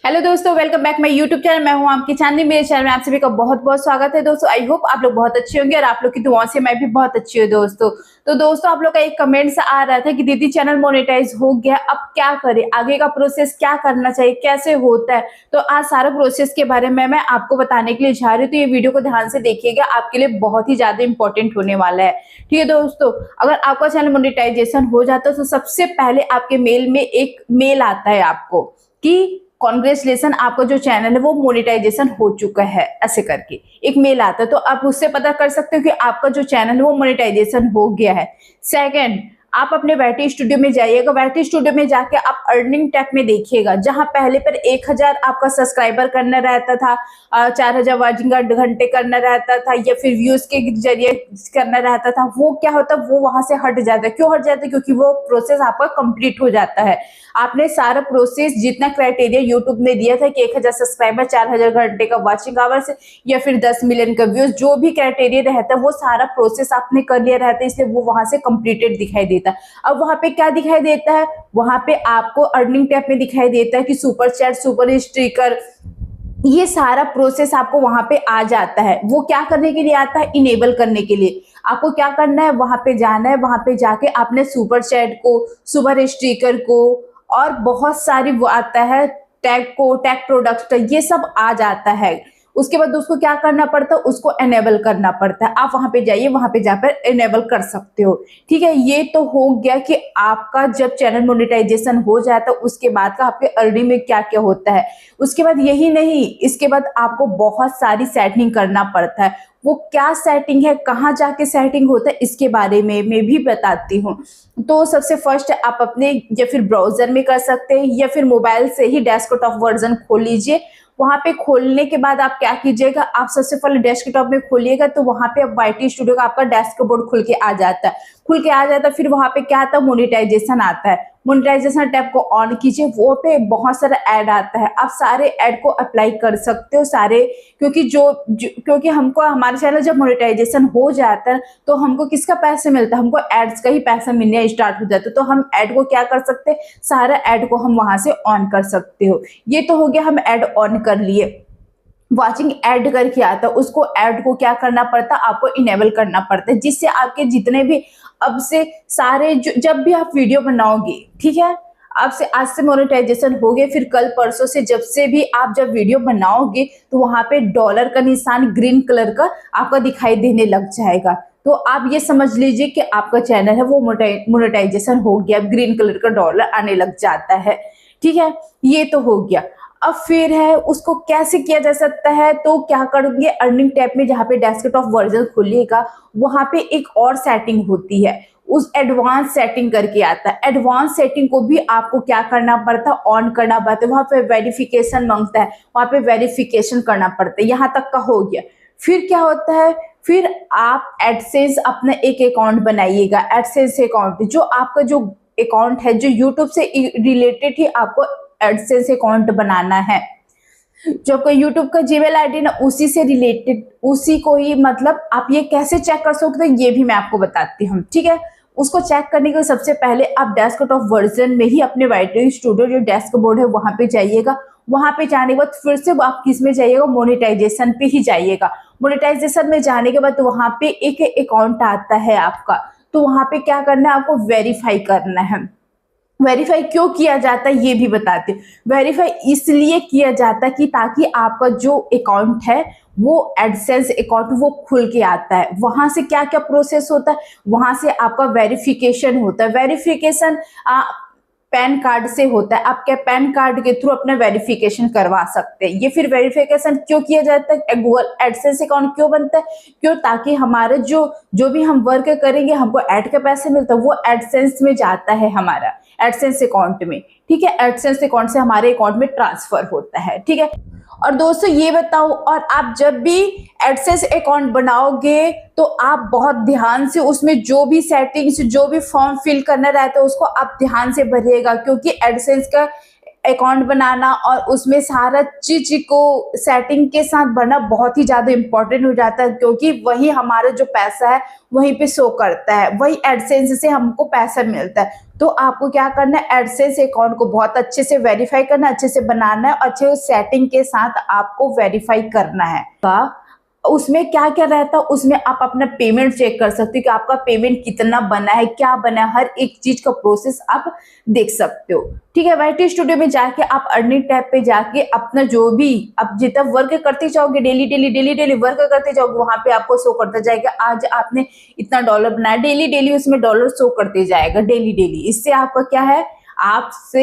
Hello दोस्तों, welcome back my YouTube channel. मैं हूं आपकी चांदनी। मेरे चैनल में आप सभी का बहुत बहुत स्वागत है दोस्तों। आई होप आप लोग बहुत अच्छे होंगे और आप लोग की दुआओं से मैं भी बहुत अच्छी हूँ दोस्तों। तो दोस्तों, आप लोग का एक कमेंट्स आ रहा था कि दीदी चैनल मोनेटाइज हो गया, अब क्या करें, आगे का प्रोसेस क्या करना चाहिए, कैसे होता है। तो आज सारा प्रोसेस के बारे में मैं आपको बताने के लिए जा रही हूँ। तो ये वीडियो को ध्यान से देखिएगा, आपके लिए बहुत ही ज्यादा इंपॉर्टेंट होने वाला है। ठीक है दोस्तों, अगर आपका चैनल मोनेटाइजेशन हो जाता है तो सबसे पहले आपके मेल में एक मेल आता है आपको कि कॉन्ग्रेचुलेशन, आपका जो चैनल है वो मोनेटाइजेशन हो चुका है। ऐसे करके एक मेल आता है, तो आप उससे पता कर सकते हो कि आपका जो चैनल है वो मोनेटाइजेशन हो गया है। सेकंड, आप अपने वैटी स्टूडियो में जाइएगा। वैटी स्टूडियो में जाके आप अर्निंग टैब में देखिएगा, जहां पहले पर 1000 आपका सब्सक्राइबर करना रहता था, 4000 वाचिंग घंटे करना रहता था, या फिर व्यूज के जरिए करना रहता था। वो क्या होता है, वो वहां से हट जाता है। क्यों हट जाता है? क्योंकि वो प्रोसेस आपका कंप्लीट हो जाता है। आपने सारा प्रोसेस, जितना क्राइटेरिया यूट्यूब ने दिया था कि 1000 सब्सक्राइबर, 4000 घंटे का वॉचिंग आवर्स, या फिर 10 मिलियन का व्यूज, जो भी क्राइटेरिया रहता है वो सारा प्रोसेस आपने कर लिया रहता है, इसलिए वो वहां से कंप्लीटेड दिखाई देता है। अब वहां पे क्या दिखाई देता है? वहां पे आपको अर्निंग टैब में दिखाई देता है कि सुपर चैट, सुपर स्टिकर, ये सारा प्रोसेस आपको वहां पे आ जाता है। वो क्या करने के लिए आता है? इनेबल करने के लिए। आपको क्या करना है? वहां पे जाना है, वहां पे जाके आपने सुपर चैट को, सुपर स्टिकर को, और बहुत सारी वो आता है टैग को, टैग प्रोडक्ट, ये सब आ जाता है। उसके बाद उसको क्या करना पड़ता है? उसको एनेबल करना पड़ता है। आप वहां पे जाइए, वहां पे जाकर एनेबल कर सकते हो। ठीक है, ये तो हो गया कि आपका जब चैनल मोनेटाइजेशन हो जाता है उसके बाद का आपके अर्निंग में क्या क्या होता है। उसके बाद यही नहीं, इसके बाद आपको बहुत सारी सेटिंग करना पड़ता है। वो क्या सेटिंग है, कहाँ जाके सेटिंग होता है, इसके बारे में मैं भी बताती हूँ। तो सबसे फर्स्ट आप अपने या फिर ब्राउजर में कर सकते हैं, या फिर मोबाइल से ही डेस्कटॉप वर्जन खोल लीजिए। वहां पे खोलने के बाद आप क्या कीजिएगा, आप सबसे पहले डेस्कटॉप में खोलिएगा, तो वहां पे वाईटी स्टूडियो का आपका डैशबोर्ड खुल के आ जाता है। फिर वहां पे क्या आता है? मोनेटाइजेशन आता है। मोनेटाइजेशन टैब को ऑन कीजिए, वो पे बहुत सारा ऐड आता है। आप सारे ऐड को अप्लाई कर सकते हो सारे, क्योंकि हमको हमारे चैनल जब मोनेटाइजेशन हो जाता है तो हमको किसका पैसे मिलता है? हमको एड्स का ही पैसा मिलने स्टार्ट हो जाता है। तो हम ऐड को क्या कर सकते हैं? सारा ऐड को हम वहां से ऑन कर सकते हो। ये तो हो गया, हम ऐड ऑन कर लिए। वॉचिंग ऐड करके आता है, उसको ऐड को क्या करना पड़ता है? आपको इनेबल करना पड़ता है, जिससे आपके जितने भी अब से सारे जब भी आप वीडियो बनाओगे, ठीक है, अब से आज से मोनेटाइजेशन हो गए, फिर कल परसों से जब भी आप जब वीडियो बनाओगे तो वहां पे डॉलर का निशान ग्रीन कलर का आपका दिखाई देने लग जाएगा। तो आप ये समझ लीजिए कि आपका चैनल है वो मोनेटाइजेशन हो गया, ग्रीन कलर का डॉलर आने लग जाता है। ठीक है, ये तो हो गया। अब फिर है, उसको कैसे किया जा सकता है? तो क्या करोगे, अर्निंग टैब में जहाँ पे डेस्कटॉप वर्जन खोलिएगा, वहां पे एक और सेटिंग होती है, उस एडवांस सेटिंग करके आता है। एडवांस सेटिंग को भी आपको क्या करना पड़ता है? ऑन करना पड़ता है। वहां पे वेरिफिकेशन मांगता है, वहां पे वेरिफिकेशन करना पड़ता है। यहां तक का हो गया। फिर क्या होता है? फिर आप एडसेंस अपना एक अकाउंट बनाइएगा। एडसेंस अकाउंट, जो आपका जो अकाउंट है, जो यूट्यूब से रिलेटेड ही आपको एडसेंस अकाउंट बनाना है। जो कोई यूट्यूब का जीमेल आईडी ना, उसी से रिलेटेड, उसी को ही, मतलब आप ये कैसे चेक कर सकते हो ये भी मैं आपको बताती हूँ। ठीक है, उसको चेक करने के लिए सबसे पहले आप डेस्कटॉप वर्जन में ही अपने वाईटी स्टूडियो जो डैशबोर्ड है वहां पे जाइएगा। वहां पे जाने के बाद फिर से आप किस में जाइएगा? मोनेटाइजेशन पे ही जाइएगा। मोनेटाइजेशन में जाने के बाद तो वहां पे एक अकाउंट आता है आपका, तो वहां पे क्या करना है? आपको वेरीफाई करना है। वेरीफाई क्यों किया जाता है ये भी बताते हैं। वेरीफाई इसलिए किया जाता है कि ताकि आपका जो अकाउंट है वो एडसेंस अकाउंट वो खुल के आता है। वहां से क्या क्या प्रोसेस होता है? वहां से आपका वेरिफिकेशन होता है। वेरिफिकेशन पैन कार्ड से होता है। आप क्या पैन कार्ड के थ्रू अपना वेरिफिकेशन करवा सकते हैं। ये फिर वेरिफिकेशन क्यों किया जाता है? गूगल एडसेंस अकाउंट क्यों बनता है? क्यों? ताकि हमारे जो जो भी हम वर्क करेंगे हमको ऐड के पैसे मिलता है, वो एडसेंस में जाता है, हमारा एडसेंस अकाउंट में। ठीक है, एडसेंस अकाउंट से हमारे अकाउंट में ट्रांसफर होता है। ठीक है, और दोस्तों ये बताओ, और आप जब भी एडसेंस अकाउंट बनाओगे तो आप बहुत ध्यान से उसमें जो भी सेटिंग्स, जो भी फॉर्म फिल करना रहता है उसको आप ध्यान से भरिएगा, क्योंकि एडसेंस का अकाउंट बनाना और उसमें सारा चीज को सेटिंग के साथ भरना बहुत ही ज्यादा इंपॉर्टेंट हो जाता है, क्योंकि वही हमारा जो पैसा है वहीं पे शो करता है, वही एडसेंस से हमको पैसा मिलता है। तो आपको क्या करना है, एडसेंस अकाउंट को बहुत अच्छे से वेरीफाई करना, अच्छे से बनाना है, अच्छे सेटिंग के साथ आपको वेरीफाई करना है। उसमें क्या क्या रहता है, उसमें आप अपना पेमेंट चेक कर सकते हो कि आपका पेमेंट कितना बना है, क्या बना है, हर एक चीज का प्रोसेस आप देख सकते हो। ठीक है, वाईटी स्टूडियो में जाके आप अर्निंग टैब पे जाके अपना जो भी आप जितना वर्क करते जाओगे, डेली वर्क करते जाओगे, वहां पे आपको शो करता जाएगा आज आपने इतना डॉलर बनाया, डेली उसमें डॉलर शो करते जाएगा डेली। इससे आपका क्या है, आपसे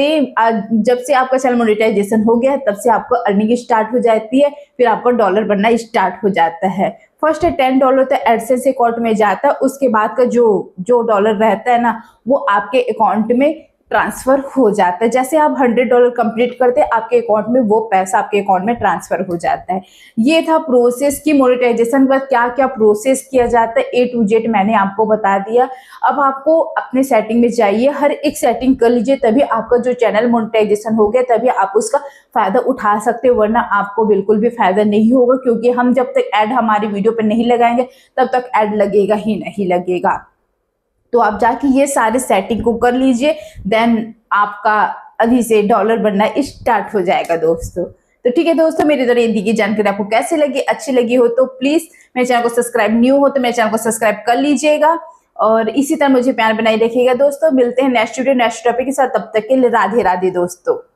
जब से आपका चैनल मोनेटाइजेशन हो गया है तब से आपको अर्निंग स्टार्ट हो जाती है, फिर आपको डॉलर बनना स्टार्ट हो जाता है। फर्स्ट $10 तो एडसेंस अकाउंट में जाता है, उसके बाद का जो डॉलर रहता है ना वो आपके अकाउंट में ट्रांसफर हो जाता है। जैसे आप $100 कंप्लीट करते हैं आपके अकाउंट में वो पैसा आपके अकाउंट में ट्रांसफर हो जाता है। ये था प्रोसेस की मोनेटाइजेशन पर क्या क्या प्रोसेस किया जाता है, A to Z मैंने आपको बता दिया। अब आपको अपने सेटिंग में जाइए, हर एक सेटिंग कर लीजिए, तभी आपका जो चैनल मोनेटाइजेशन हो गया तभी आप उसका फायदा उठा सकते हो, वरना आपको बिल्कुल भी फायदा नहीं होगा, क्योंकि हम जब तक ऐड हमारी वीडियो पर नहीं लगाएंगे तब तक ऐड लगेगा ही नहीं लगेगा। तो आप जाके ये सारे सेटिंग को कर लीजिए, देन आपका अभी से डॉलर बनना स्टार्ट हो जाएगा दोस्तों। तो ठीक है दोस्तों, मेरी तरह दी गई जानकारी आपको कैसे लगी, अच्छी लगी हो तो प्लीज मेरे चैनल को सब्सक्राइब, न्यू हो तो मेरे चैनल को सब्सक्राइब कर लीजिएगा और इसी तरह मुझे प्यार बनाए रखिएगा दोस्तों। मिलते हैं नेक्स्ट वीडियो नेक्स्ट टॉपिक के साथ, तब तक के लिए राधे राधे दोस्तों।